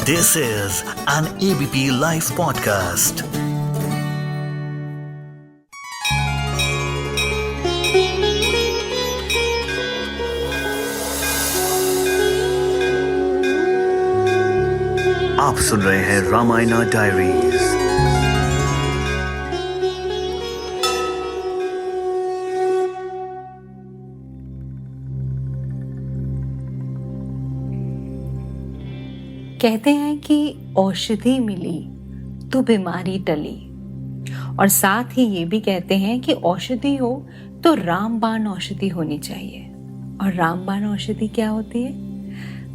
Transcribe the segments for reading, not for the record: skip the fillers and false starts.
This is an ABP Life podcast. आप सुन रहे हैं रामायणा डायरीज। कहते हैं कि औषधि मिली तो बीमारी टली, और साथ ही ये भी कहते हैं कि औषधि हो तो रामबाण औषधि होनी चाहिए। और रामबाण औषधि क्या होती है?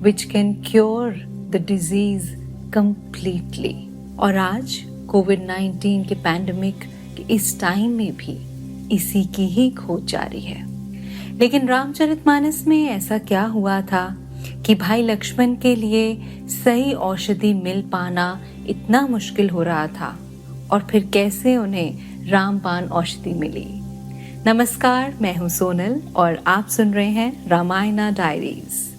Which can cure the disease completely. और आज कोविड-19 के पैंडेमिक के इस टाइम में भी इसी की ही खोज जारी है। लेकिन रामचरितमानस में ऐसा क्या हुआ था कि भाई लक्ष्मण के लिए सही औषधि मिल पाना इतना मुश्किल हो रहा था, और फिर कैसे उन्हें रामबाण औषधि मिली। नमस्कार, मैं हूं सोनल और आप सुन रहे हैं रामायणा डायरीज।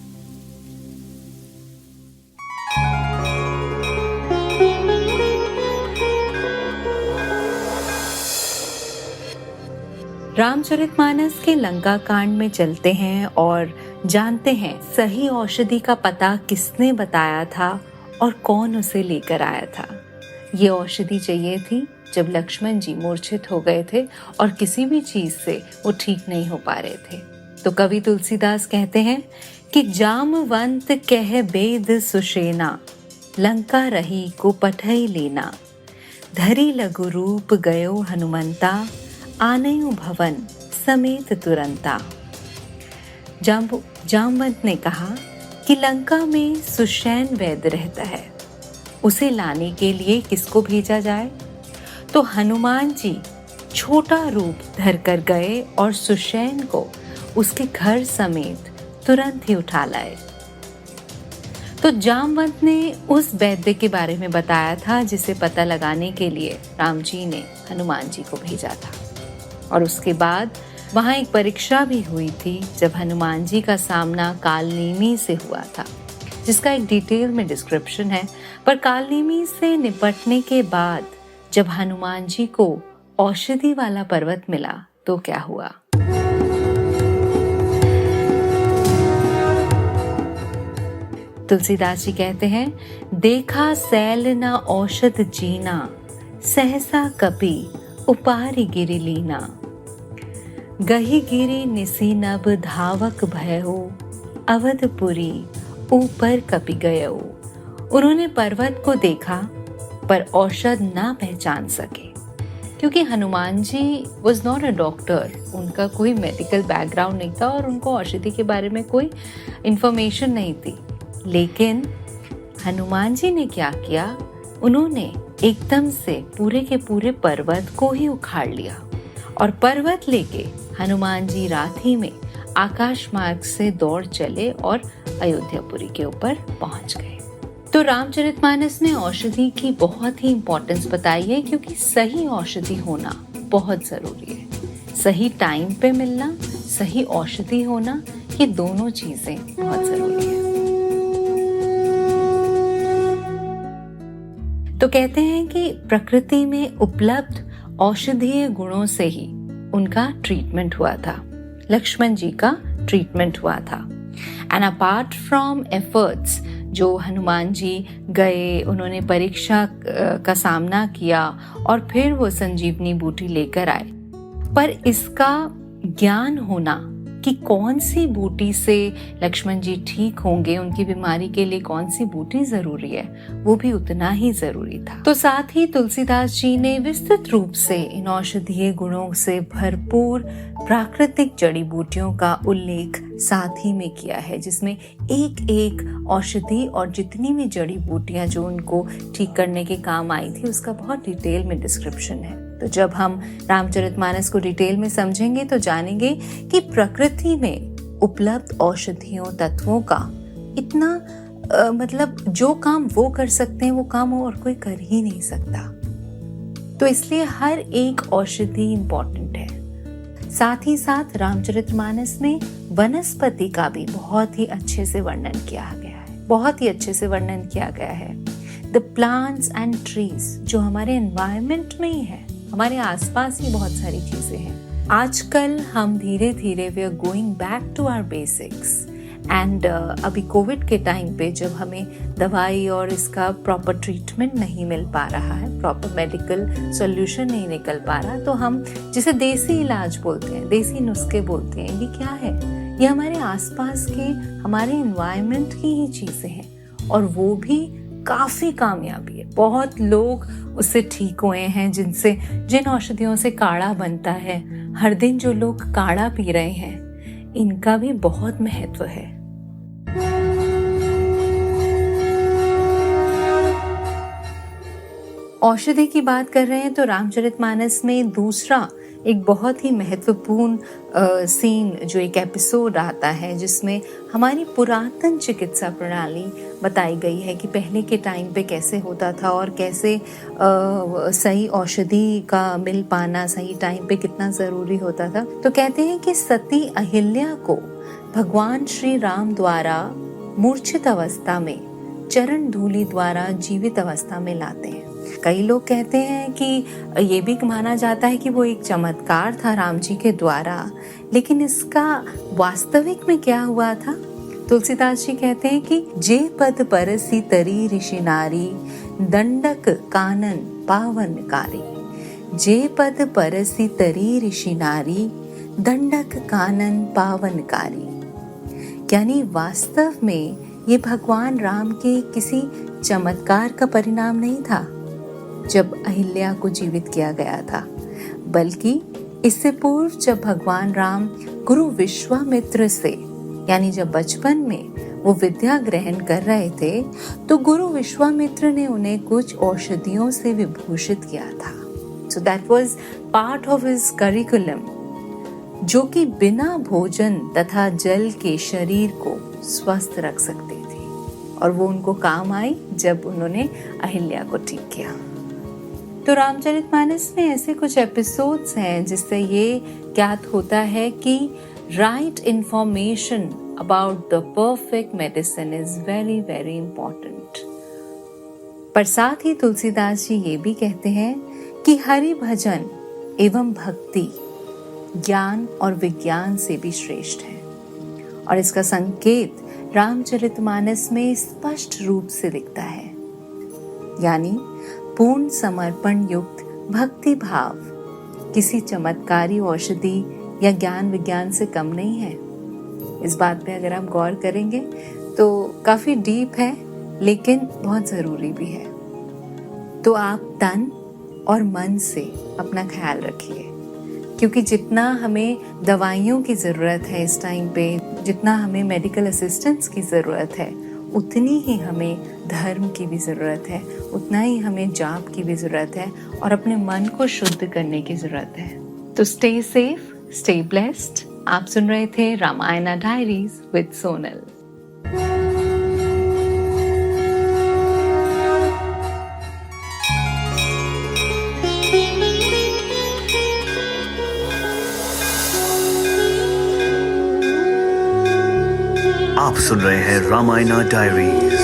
रामचरितमानस के लंका कांड में चलते हैं और जानते हैं सही औषधि का पता किसने बताया था और कौन उसे लेकर आया था। ये औषधि चाहिए थी जब लक्ष्मण जी मूर्छित हो गए थे और किसी भी चीज से वो ठीक नहीं हो पा रहे थे। तो कवि तुलसीदास कहते हैं कि जामवंत कह बेद सुषेना, लंका रही को पठई लेना, धरी लघु रूप गयो हनुमंता, आनयु भवन समेत तुरंता। जामवंत ने कहा कि लंका में सुषैन वैद्य रहता है, उसे लाने के लिए किसको भेजा जाए? तो हनुमान जी छोटा रूप धर कर गए और सुषैन को उसके घर समेत तुरंत ही उठा लाए। तो जामवंत ने उस वैद्य के बारे में बताया था जिसे पता लगाने के लिए राम जी ने हनुमान जी को भेजा था। और उसके बाद वहाँ एक परीक्षा भी हुई थी जब हनुमान जी का सामना कालनेमी से हुआ था, जिसका एक डिटेल में डिस्क्रिप्शन है। पर कालनेमी से निपटने के बाद जब हनुमान जी को औषधि वाला पर्वत मिला तो क्या हुआ? तुलसीदास जी कहते हैं, देखा सैल न औषध जीना, सहसा कपि उपारि गिरि लीना, गही गिरी निसी नभ धावक भयो, अवधपुरी ऊपर कपि गयो। उन्होंने पर्वत को देखा पर औषध ना पहचान सके, क्योंकि Hanuman ji was not a doctor, उनका कोई मेडिकल बैकग्राउंड नहीं था और उनको औषधि के बारे में कोई इंफॉर्मेशन नहीं थी। लेकिन हनुमान जी ने क्या किया? उन्होंने एकदम से पूरे के पूरे पर्वत को ही उखाड़ लिया और पर्वत लेके हनुमान जी रात ही में आकाश मार्ग से दौड़ चले और अयोध्यापुरी के ऊपर पहुंच गए। तो रामचरितमानस में औषधि की बहुत ही इंपॉर्टेंस बताई है, क्योंकि सही औषधि होना बहुत जरूरी है। सही टाइम पे मिलना, सही औषधि होना, ये दोनों चीजें बहुत जरूरी है। तो कहते हैं कि प्रकृति में उपलब्ध औषधीय गुणों से ही उनका ट्रीटमेंट हुआ था, लक्ष्मण जी का ट्रीटमेंट हुआ था। एंड अपार्ट फ्रॉम एफर्ट्स, जो हनुमान जी गए, उन्होंने परीक्षा का सामना किया और फिर वो संजीवनी बूटी लेकर आए, पर इसका ज्ञान होना कि कौन सी बूटी से लक्ष्मण जी ठीक होंगे, उनकी बीमारी के लिए कौन सी बूटी जरूरी है, वो भी उतना ही जरूरी था। तो साथ ही तुलसीदास जी ने विस्तृत रूप से इन औषधीय गुणों से भरपूर प्राकृतिक जड़ी बूटियों का उल्लेख साथ ही में किया है, जिसमें एक एक औषधि और जितनी भी जड़ी बूटियां जो उनको ठीक करने के काम आई थी उसका बहुत डिटेल में डिस्क्रिप्शन है। तो जब हम रामचरितमानस को डिटेल में समझेंगे तो जानेंगे कि प्रकृति में उपलब्ध औषधियों तत्वों का इतना मतलब जो काम वो कर सकते हैं वो काम और कोई कर ही नहीं सकता। तो इसलिए हर एक औषधि इम्पोर्टेंट है। साथ ही साथ रामचरितमानस में वनस्पति का भी बहुत ही अच्छे से वर्णन किया गया है। बहुत ही अच्छे से वर्णन किया गया है। द प्लांट्स एंड ट्रीज जो हमारे एनवायरनमेंट में ही है, हमारे आसपास ही बहुत सारी चीजें हैं। आजकल हम धीरे धीरे we are going back to our basics and अभी कोविड के टाइम पे जब हमें दवाई और इसका प्रॉपर ट्रीटमेंट नहीं मिल पा रहा है, प्रॉपर मेडिकल सॉल्यूशन नहीं निकल पा रहा, तो हम जिसे देसी इलाज बोलते हैं, देसी नुस्खे बोलते हैं, ये क्या है? ये हमारे आसपास के हमारे एनवायरनमेंट की ही चीज़ें हैं और वो भी काफ़ी कामयाबी है। बहुत लोग उससे ठीक हुए हैं, जिन औषधियों से काढ़ा बनता है, हर दिन जो लोग काढ़ा पी रहे हैं, इनका भी बहुत महत्व है। औषधि की बात कर रहे हैं तो रामचरितमानस में दूसरा एक बहुत ही महत्वपूर्ण सीन जो एक एपिसोड आता है जिसमें हमारी पुरातन चिकित्सा प्रणाली बताई गई है कि पहले के टाइम पे कैसे होता था और कैसे सही औषधि का मिल पाना सही टाइम पे कितना ज़रूरी होता था। तो कहते हैं कि सती अहिल्या को भगवान श्री राम द्वारा मूर्छित अवस्था में चरण धूलि द्वारा जीवित अवस्था में लाते हैं। कई लोग कहते हैं कि ये भी माना जाता है कि वो एक चमत्कार था राम जी के द्वारा, लेकिन इसका वास्तविक में क्या हुआ था? तुलसीदास जी कहते हैं कि जे पद परसी तरी ऋषि नारी दंडक कानन पावनकारी। जे पद परसी तरी ऋषि नारी दंडक कानन पावनकारी, यानी वास्तव में ये भगवान राम के किसी चमत्कार का परिणाम नहीं था जब अहिल्या को जीवित किया गया था, बल्कि इससे पूर्व जब भगवान राम गुरु विश्वामित्र से, यानी जब बचपन में वो विद्या ग्रहण कर रहे थे, तो गुरु विश्वामित्र ने उन्हें कुछ औषधियों से विभूषित किया था। So that was part of his curriculum, जो कि बिना भोजन तथा जल के शरीर को स्वस्थ रख सकते थे, और वो उनको काम आई जब उन्होंने अहिल्या को ठीक किया। तो रामचरितमानस में ऐसे कुछ एपिसोड्स हैं जिससे ये ज्ञात होता है कि right information about the perfect medicine is very very important. पर साथ ही तुलसीदास जी ये भी कहते हैं कि हरि भजन एवं भक्ति ज्ञान और विज्ञान से भी श्रेष्ठ है, और इसका संकेत रामचरितमानस में स्पष्ट रूप से दिखता है, यानी पूर्ण समर्पण युक्त भक्ति भाव किसी चमत्कारी औषधि या ज्ञान विज्ञान से कम नहीं है। इस बात पे अगर आप गौर करेंगे तो काफी डीप है, लेकिन बहुत जरूरी भी है। तो आप तन और मन से अपना ख्याल रखिए, क्योंकि जितना हमें दवाइयों की ज़रूरत है इस टाइम पे, जितना हमें मेडिकल असिस्टेंस की ज़रूरत है, उतनी ही हमें धर्म की भी ज़रूरत है, उतना ही हमें जाप की भी ज़रूरत है और अपने मन को शुद्ध करने की ज़रूरत है। तो स्टे सेफ, स्टे ब्लेस्ड। आप सुन रहे थे रामायणा डायरीज विद सोनल। आप सुन रहे हैं Ramayana diaries.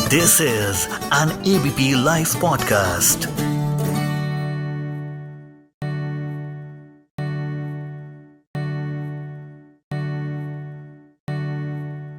This is an ABP Life podcast.